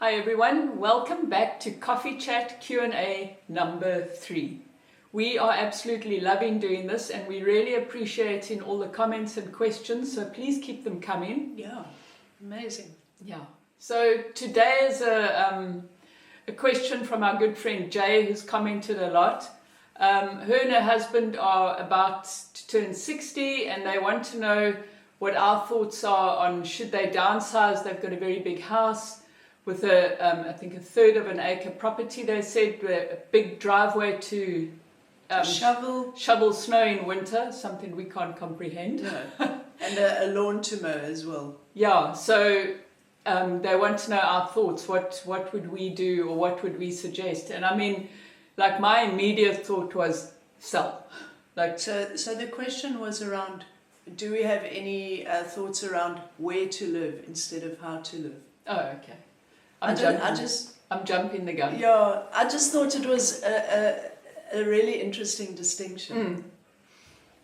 Hi everyone, welcome back to Coffee Chat Q&A number 3. We are absolutely loving doing this and we really appreciating all the comments and questions, so please keep them coming. Yeah, amazing. Yeah. So today is a question from our good friend Jay, who's commented a lot. Her and her husband are about to turn 60 and they want to know what our thoughts are on should they downsize. They've got a very big house with I think a third of an acre property, they said, a big driveway to shovel snow in winter, something we can't comprehend. No. And a lawn to mow as well. Yeah, so they want to know our thoughts. What would we do or what would we suggest? And I mean, like my immediate thought was sell. So the question was around, do we have any thoughts around where to live instead of how to live? Oh, okay. I'm jumping the gun. Yeah, I just thought it was a really interesting distinction.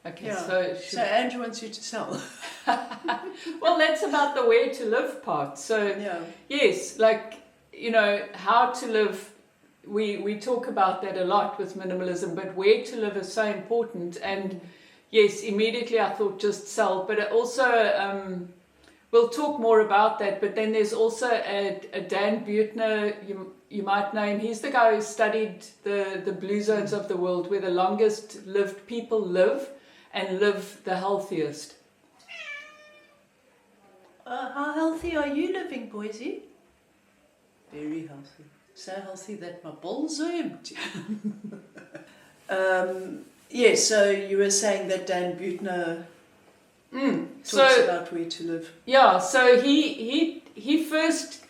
Okay, yeah. So Andrew wants you to sell. Well, that's about the where to live part. So yeah. Yes, like, you know, how to live, we talk about that a lot with minimalism, but where to live is so important. And yes, immediately I thought just sell, but also we'll talk more about that. But then there's also a Dan Deatra, you might know him. He's the guy who studied the blue zones of the world, where the longest lived people live and live the healthiest. How healthy are you living, Boise? Very healthy. So healthy that my bowls are empty. Yes, so you were saying that Dan Deatra talks about where to live. Yeah, so he first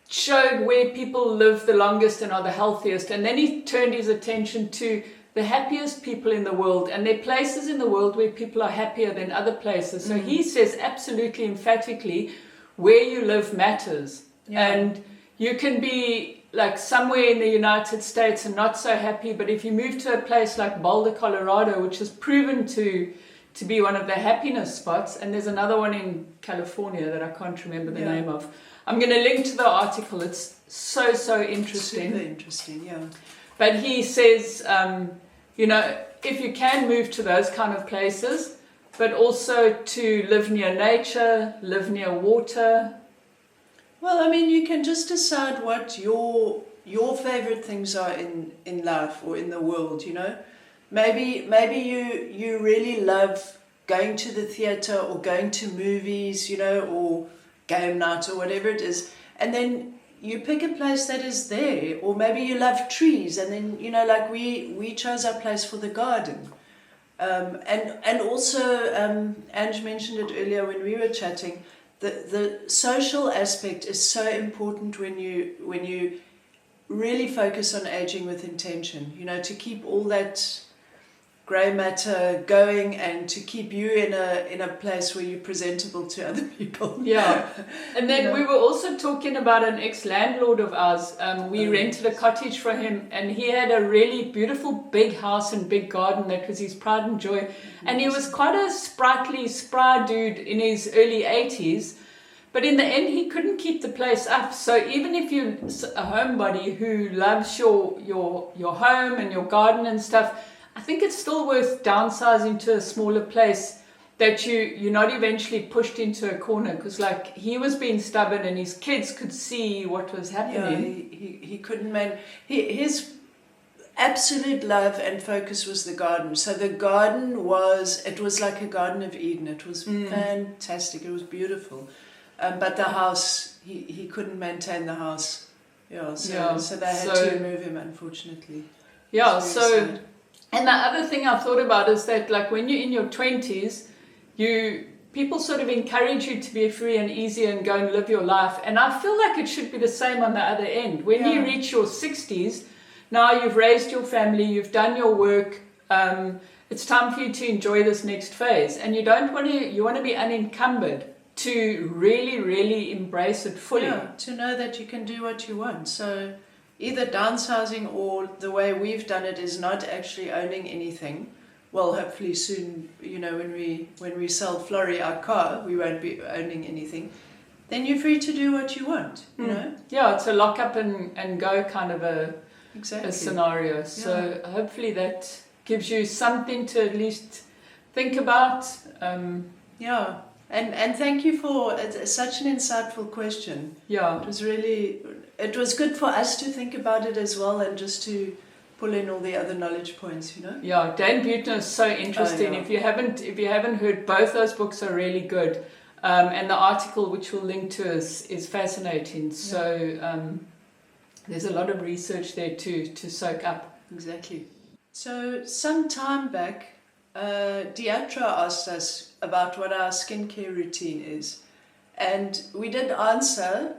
showed where people live the longest and are the healthiest, and then he turned his attention to the happiest people in the world, and there are places in the world where people are happier than other places. So he says absolutely emphatically, where you live matters. Yeah. And you can be like somewhere in the United States and not so happy, but if you move to a place like Boulder, Colorado, which is proven to be one of the happiness spots, and there's another one in California that I can't remember the name of. I'm going to link to the article. It's so interesting. Super interesting, yeah. But he says, you know, if you can move to those kind of places, but also to live near nature, live near water. Well, I mean, you can just decide what your favorite things are in life or in the world, you know. Maybe you really love going to the theatre or going to movies, you know, or game night or whatever it is, and then you pick a place that is there. Or maybe you love trees, and then, you know, like we chose our place for the garden. And also, Ange mentioned it earlier when we were chatting, the social aspect is so important when you really focus on aging with intention, you know, to keep all that grey matter going and to keep you in a place where you're presentable to other people. Yeah. And then we were also talking about an ex-landlord of ours. We rented a cottage for him, and he had a really beautiful big house and big garden that was his pride and joy. And he was quite a sprightly, spry dude in his early 80s. But in the end, he couldn't keep the place up. So even if you're a homebody who loves your home and your garden and stuff, I think it's still worth downsizing to a smaller place that you're not eventually pushed into a corner, because like he was being stubborn and his kids could see what was happening. Yeah, he couldn't his absolute love and focus was the garden. So the garden was like a Garden of Eden. It was fantastic. It was beautiful. But the house, he couldn't maintain the house. Yeah, so they had to move him, unfortunately. Yeah, so sad. And the other thing I thought about is that, like, when you're in your 20s, people sort of encourage you to be free and easy and go and live your life. And I feel like it should be the same on the other end. When you reach your 60s, now you've raised your family, you've done your work, it's time for you to enjoy this next phase. And you want to be unencumbered to really embrace it fully. Yeah, to know that you can do what you want. So either downsizing, or the way we've done it is not actually owning anything. Well, hopefully soon, you know, when we sell Florrie, our car, we won't be owning anything. then you're free to do what you want, you know? Yeah, it's a lock up and go kind of a scenario. So hopefully that gives you something to at least think about. Yeah, and thank you for such an insightful question. Yeah. It was good for us to think about it as well, and just to pull in all the other knowledge points, you know? Yeah, Dan Buettner is so interesting. If you haven't heard, both those books are really good. And the article which we'll link to is fascinating. So there's a lot of research there to soak up. Exactly. So some time back, Deatra asked us about what our skincare routine is. And we did answer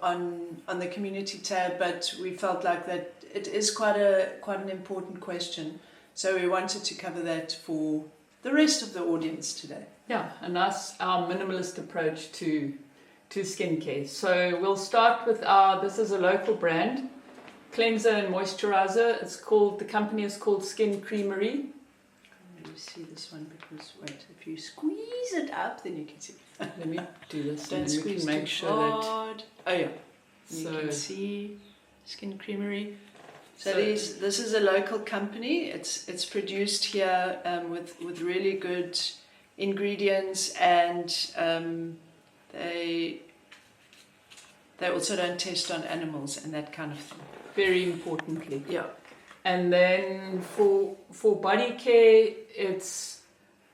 on the community tab, but we felt like that it is quite an important question. So we wanted to cover that for the rest of the audience today. Yeah, and that's our minimalist approach to skincare. So we'll start with this is a local brand, cleanser and moisturizer. The company is called Skin Creamery. Let me see this one, because wait, if you squeeze it up, then you can see. Let me do this. Don't and squeeze we can make too sure hard. Oh yeah, you can see Skin Creamery. So this is a local company. It's produced here with really good ingredients, and they also don't test on animals and that kind of thing. Very importantly. Yeah. And then for body care, it's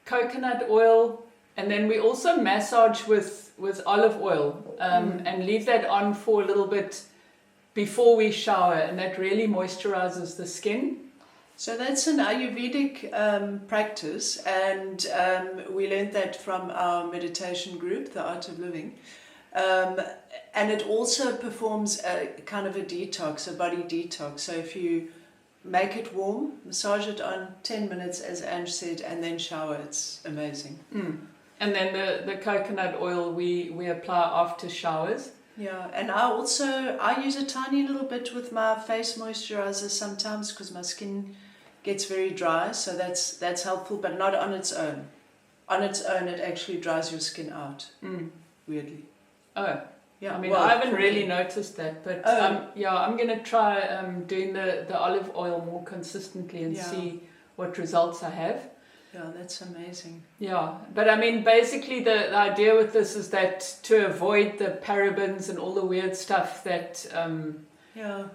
coconut oil, and then we also massage with olive oil and leave that on for a little bit before we shower, and that really moisturizes the skin. So that's an Ayurvedic practice, and we learned that from our meditation group, The Art of Living. And it also performs a kind of a detox, a body detox. So if you make it warm, massage it on 10 minutes, as Ange said, and then shower, it's amazing. And then the coconut oil we apply after showers. Yeah, and I use a tiny little bit with my face moisturizer sometimes, because my skin gets very dry, so that's helpful, but not on its own. On its own, it actually dries your skin out, weirdly. Oh, yeah. I mean, I haven't really noticed that, but I'm going to try doing the olive oil more consistently and see what results I have. Yeah, that's amazing. Yeah, but I mean, basically the idea with this is that to avoid the parabens and all the weird stuff that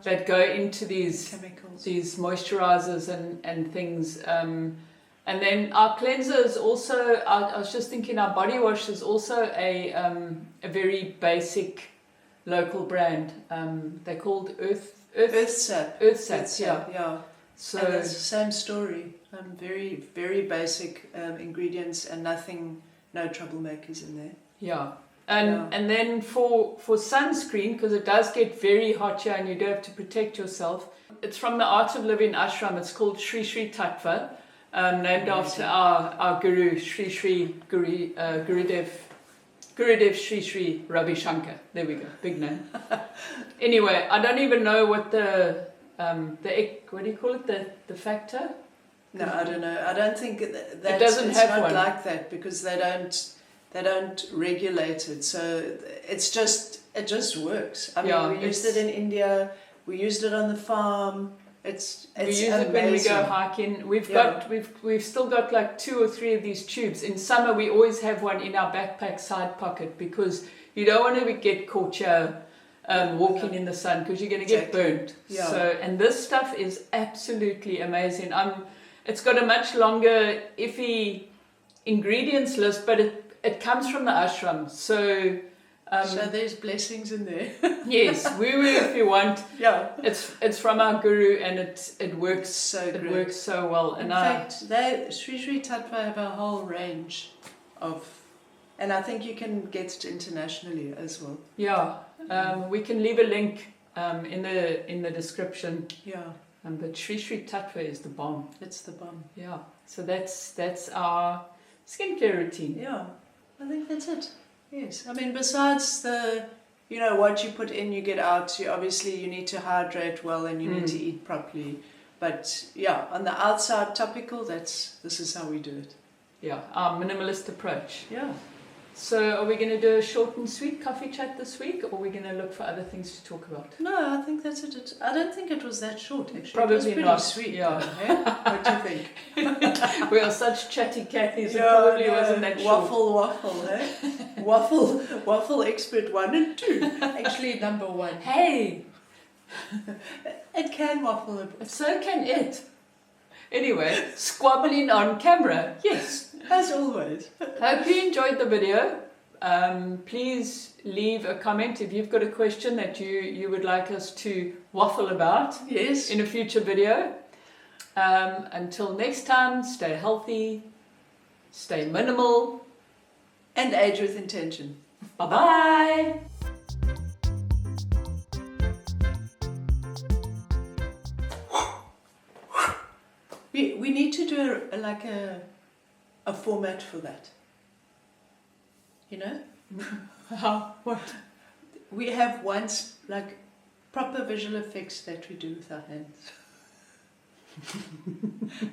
that go into these chemicals, these moisturizers and things. And then our cleanser is also, I was just thinking, our body wash is also a very basic local brand. They're called Earth Sap. Yeah. So and it's the same story. Very, very basic ingredients and no troublemakers in there. Yeah. And then for sunscreen, because it does get very hot here and you do have to protect yourself, it's from the Art of Living ashram. It's called Sri Sri Tattva, named after our guru, Gurudev Sri Sri Ravi Shankar. There we go, big name. Anyway, I don't even know what what do you call it, the factor? No, I don't know. I don't think that it doesn't have not one like that, because they don't regulate it. So it just works. I mean, we used it in India. We used it on the farm. It's we use amazing. It when we go hiking. We've still got like 2 or 3 of these tubes. In summer, we always have one in our backpack side pocket, because you don't want to get caught here walking in the sun, because you're going to get burnt. Yeah. So, and this stuff is absolutely amazing. It's got a much longer iffy ingredients list, but it comes from the ashram. So there's blessings in there. Yes, woo-woo if you want. Yeah. It's from our guru, and it works works so well. In fact, Sri Sri Tattva have a whole range of, and I think you can get it internationally as well. Yeah. We can leave a link in the description. Yeah. But Sri Sri Tattva is the bomb. It's the bomb. Yeah. So that's our skincare routine. Yeah. I think that's it. Yes. I mean, besides what you put in, you get out. You need to hydrate well, and you need to eat properly. But yeah, on the outside, topical. This is how we do it. Yeah. Our minimalist approach. Yeah. So are we going to do a short and sweet coffee chat this week, or are we going to look for other things to talk about? No, I think that's it. I don't think it was that short, actually. Probably it was pretty not. Sweet, Yeah. though, eh? What do you think? We are such chatty Cathys, it probably wasn't that short. Waffle, eh? Waffle expert 1 and 2. Actually, number 1. Hey! It can waffle a bit. So can it. Anyway, squabbling on camera. Yes. As always. Hope you enjoyed the video. Please leave a comment if you've got a question that you would like us to waffle about. Yes. In a future video. Until next time, stay healthy, stay minimal, And age with intention. Bye-bye. We need to do a format for that. You know? How? What? We have once like proper visual effects that we do with our hands.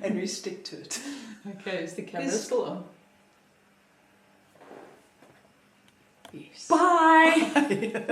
And we stick to it. Okay, is the camera still on? Yes. Bye!